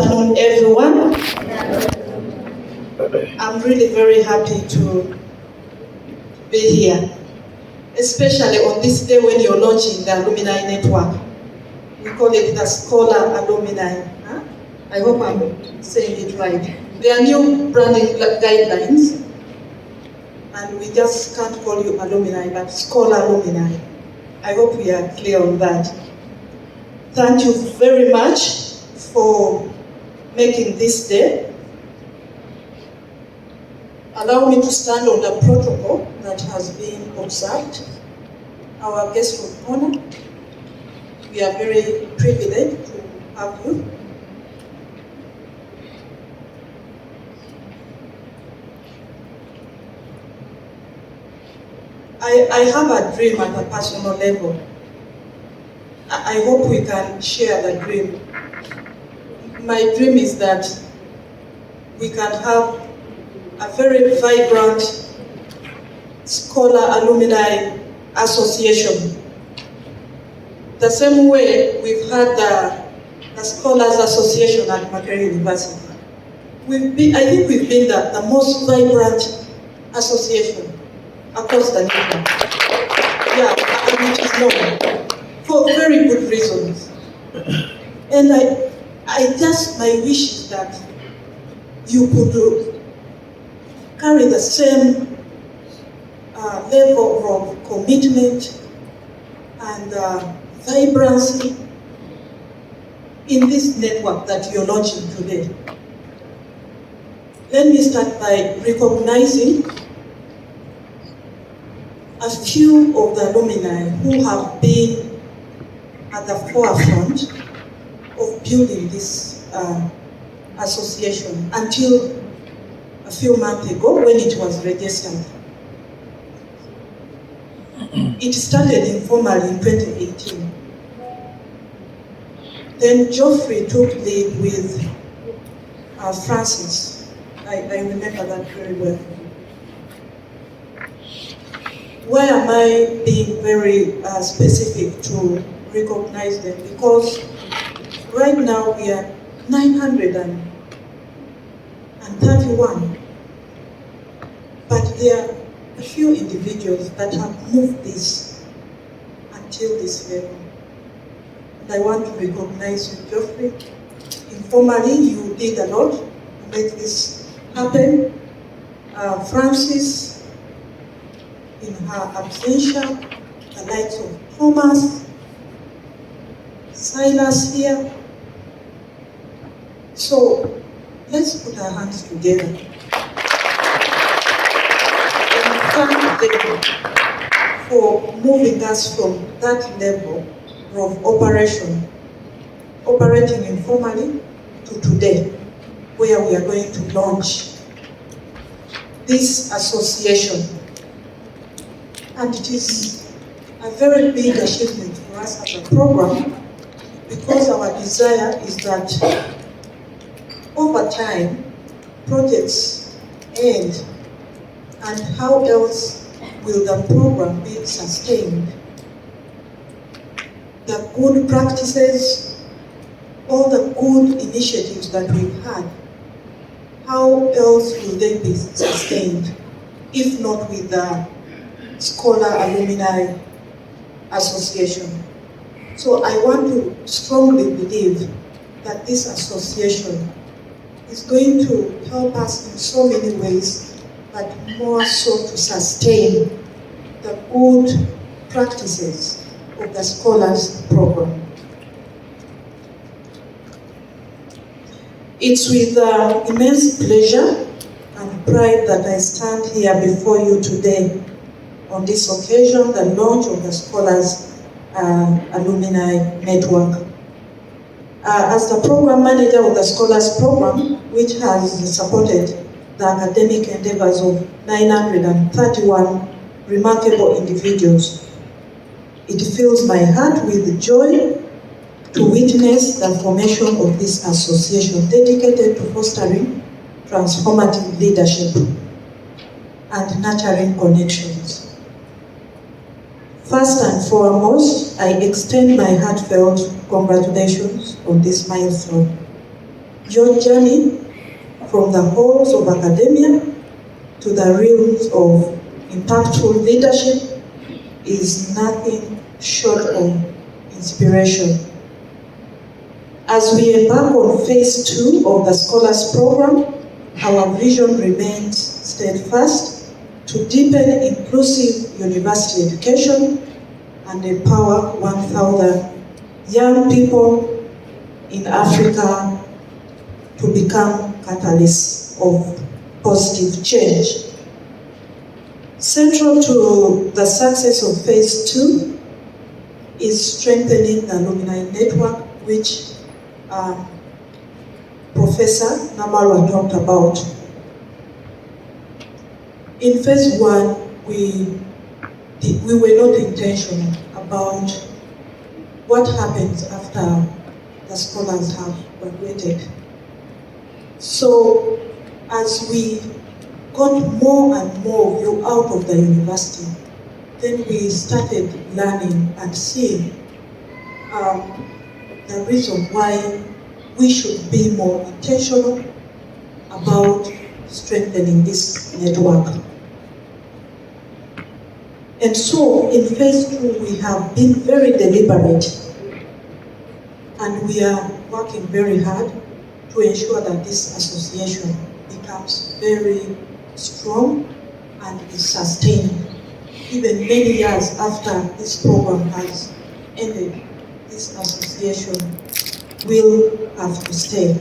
afternoon, everyone. I'm really very happy to be here, especially on this day when you're launching the alumni network. We call it the Scholar Alumni. Huh? I hope I'm saying it right. There are new branding guidelines, and we just can't call you alumni, but Scholar Alumni. I hope we are clear on that. Thank you very much for making this day. Allow me to stand on the protocol that has been observed. Our guest of honor, we are very privileged to have you. I have a dream at a personal level. I hope we can share the dream. My dream is that we can have a very vibrant Scholar Alumni Association. The same way we've had the Scholars Association at Makerere University. I think we've been the most vibrant association across the nation. Yeah, and it is known for very good reasons. And my wish is that you could carry the same level of commitment and vibrancy in this network that you're launching today. Let me start by recognizing a few of the alumni who have been at the forefront of building this association until a few months ago when it was registered. It started informally in 2018. Then Geoffrey took lead with Francis. I remember that very well. Why am I being very specific to recognize them? Because right now we are 931, but there are a few individuals that have moved this until this level. And I want to recognize you, Geoffrey. Informally, you did a lot to make this happen. Francis, in her absentia, the likes of Thomas, Silas here. So let's put our hands together and thank them for moving us from that level of operating informally, to today, where we are going to launch this association. And it is a very big achievement for us as a program, because our desire is that over time, projects end, and how else will the program be sustained? The good practices, all the good initiatives that we've had, how else will they be sustained if not with the Scholar Alumni Association? So I want to strongly believe that this association is going to help us in so many ways, but more so to sustain the good practices of the Scholars Program. It's with immense pleasure and pride that I stand here before you today on this occasion, the launch of the Scholars Alumni Network. As the program manager of the Scholars Program, which has supported the academic endeavors of 931 remarkable individuals, it fills my heart with joy to witness the formation of this association dedicated to fostering transformative leadership and nurturing connections. First and foremost, I extend my heartfelt congratulations on this milestone. Your journey from the halls of academia to the realms of impactful leadership is nothing short of inspiration. As we embark on phase 2 of the Scholars Program, our vision remains steadfast to deepen inclusive university education and empower 1,000 young people in Africa to become catalysts of positive change. Central to the success of phase 2 is strengthening the alumni network, which Professor Namarwa talked about. In phase 1, we were not intentional about what happens after the scholars have graduated. So as we got more and more of you out of the university, then we started learning and seeing the reason why we should be more intentional about strengthening this network. And so in phase 2, we have been very deliberate, and we are working very hard to ensure that this association becomes very strong and is sustained. Even many years after this program has ended, this association will have to stay.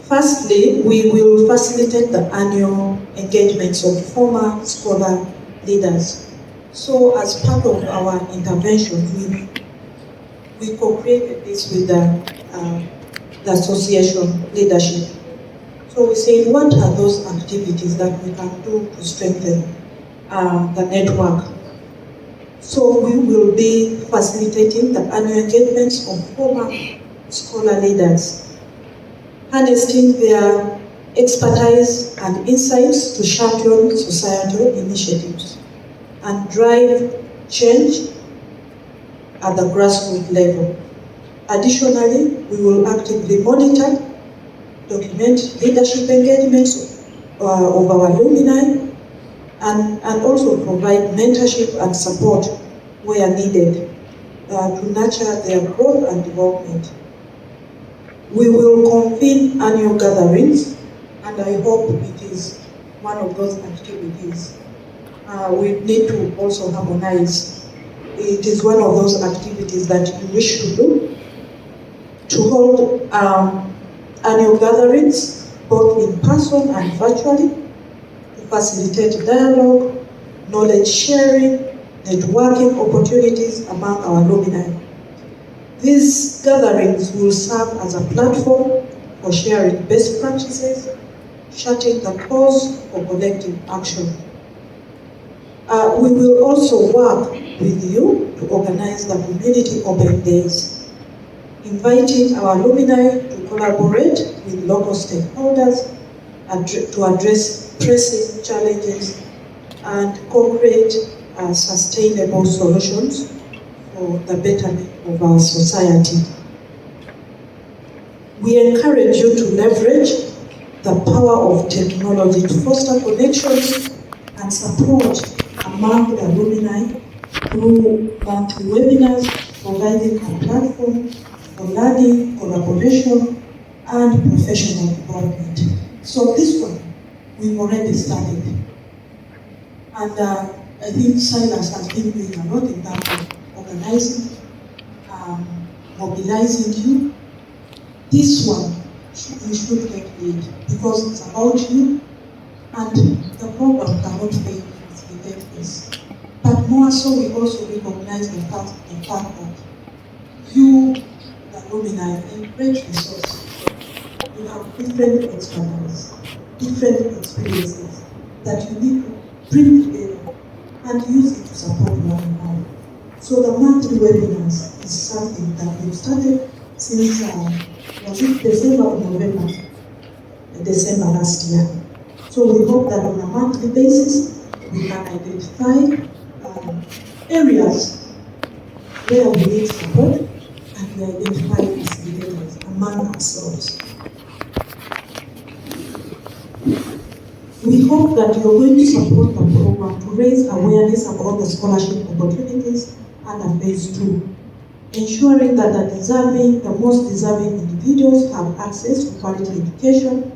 Firstly, we will facilitate the annual engagements of former scholar leaders. So as part of our intervention, we co-created this with the association leadership. So we say, what are those activities that we can do to strengthen the network? So we will be facilitating the annual engagements of former scholar leaders, harnessing their expertise and insights to champion societal initiatives and drive change at the grassroots level. Additionally, we will actively monitor, document leadership engagements of our alumni, and also provide mentorship and support where needed to nurture their growth and development. We will convene annual gatherings, and I hope it is one of those activities. We need to also harmonize. It is one of those activities that you wish to do, to hold annual gatherings, both in person and virtually, to facilitate dialogue, knowledge sharing, networking opportunities among our alumni. These gatherings will serve as a platform for sharing best practices, charting the course for collective action. We will also work with you to organize the community open days, inviting our alumni to collaborate with local stakeholders to address pressing challenges and co-create sustainable solutions for the betterment of our society. We encourage you to leverage the power of technology to foster connections and support among the alumni through monthly webinars, providing a platform for learning, collaboration, and professional development. So this one, we've already started. And I think Silas has been doing a lot in terms of organizing, mobilizing you. This one, you should get lead because it's about you, and the program cannot fail if we get this. But more so, we also recognize the fact that you, the alumni, are great resources. You have different expertise, different experiences that you need to bring together and use it to support one another. So the monthly webinars is something that we've started since was it December or November? December last year. So we hope that on a monthly basis we can identify areas where we need support and we identify facilitators among ourselves. We hope that you're going to support the program to raise awareness about the scholarship opportunities under phase 2, ensuring that the most deserving individuals have access to quality education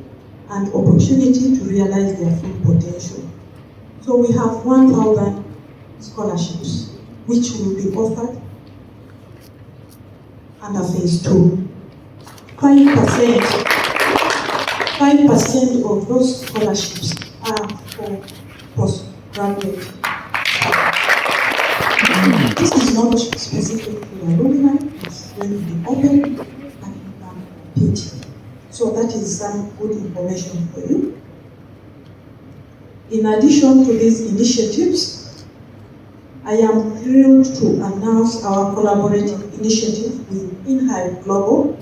and opportunity to realize their full potential. So we have 1,000 scholarships which will be offered under phase 2. 5% of those scholarships are for postgraduate. This is not specific to alumni, it's going to be open and you can compete. So that is some good information for you. In addition to these initiatives, I am thrilled to announce our collaborative initiative with InHive Global.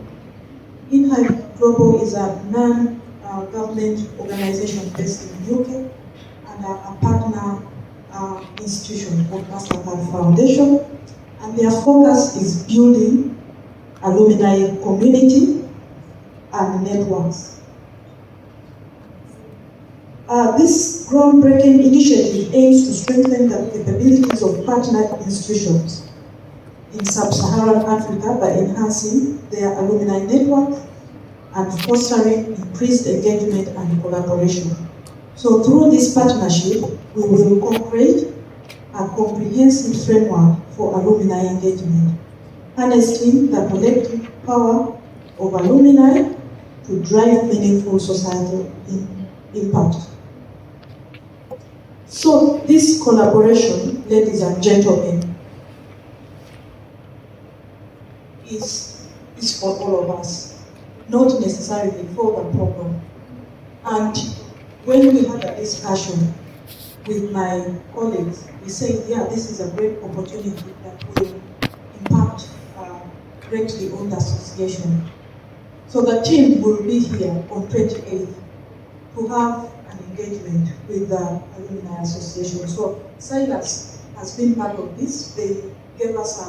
InHive Global is a non-government organization based in the UK and a partner institution called Mastercard Foundation, and their focus is building alumni community and networks. This groundbreaking initiative aims to strengthen the capabilities of partner institutions in sub-Saharan Africa by enhancing their alumni network and fostering increased engagement and collaboration. So through this partnership, we will co-create a comprehensive framework for alumni engagement, harnessing the collective power of alumni to drive meaningful societal impact. So this collaboration, ladies and gentlemen, is for all of us, not necessarily for the program. And when we had a discussion with my colleagues, we said, yeah, this is a great opportunity that will impact greatly on the association. So the team will be here on 28th to have an engagement with the Alumni Association. So Silas has been part of this. They gave us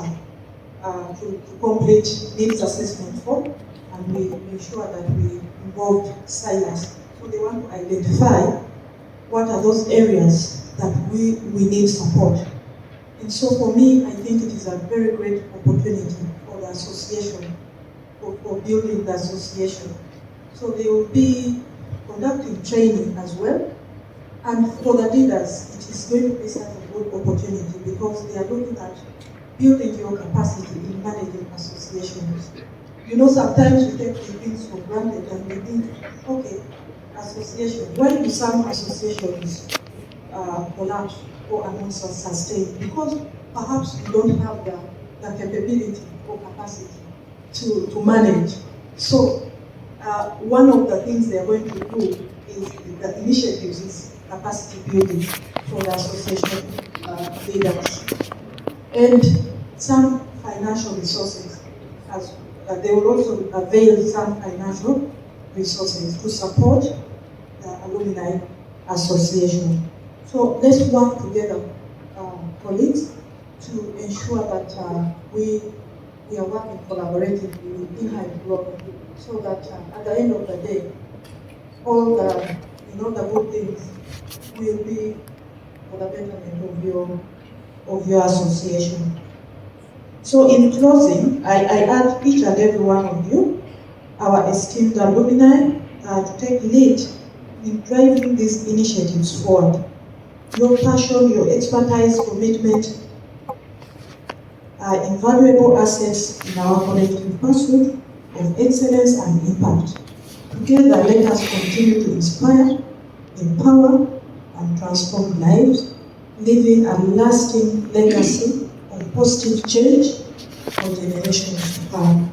to complete needs assessment form, and we made sure that we involved Silas. So they want to identify what are those areas that we need support. And so for me, I think it is a very great opportunity for the association, for building the association. So they will be conducting training as well. And for the leaders, it is going to be such a good opportunity because they are looking at building your capacity in managing associations. You know, sometimes we take the things for granted and we think, okay, association, why do some associations collapse or are not sustained? Because perhaps we don't have the capability or capacity to manage. So one of the things they are going to do is the initiatives is capacity building for the association leaders. And some financial resources, as they will also avail some financial resources to support the Alumni Association. So let's work together, colleagues, to ensure that we are working collaboratively with InHive Global, so that at the end of the day, all the good things will be for the betterment of your association. So in closing, I urge each and every one of you, our esteemed alumni, to take lead in driving these initiatives forward. Your passion, your expertise, commitment are invaluable assets in our collective pursuit of excellence and impact. Together, let us continue to inspire, empower, and transform lives, leaving a lasting legacy of positive change for generations to come.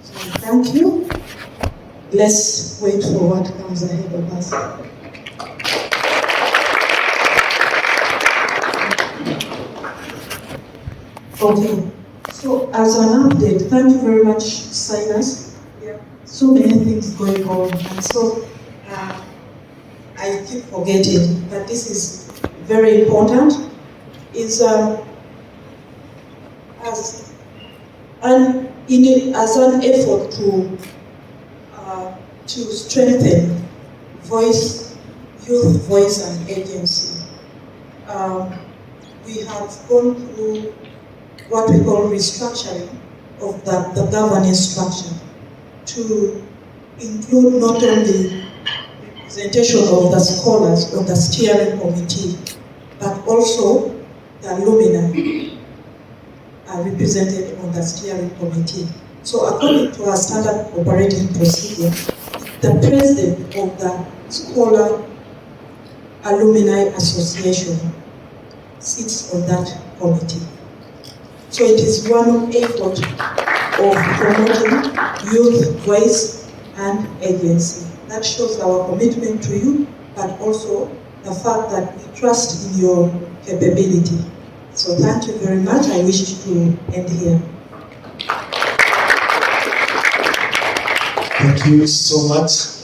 So thank you. Let's wait for what comes ahead of us. Okay, so as an update, thank you very much, Silas. Yeah, so many things going on, and so I keep forgetting that this is very important. Is as an as an effort to strengthen youth voice and agency. We have gone through what we call restructuring of the governance structure to include not only representation of the scholars on the steering committee, but also the alumni are represented on the steering committee. So according to our standard operating procedure, the president of the Scholar Alumni Association sits on that committee. So it is one effort of promoting youth voice and agency. That shows our commitment to you, but also the fact that we trust in your capability. So thank you very much. I wish to end here. Thank you so much.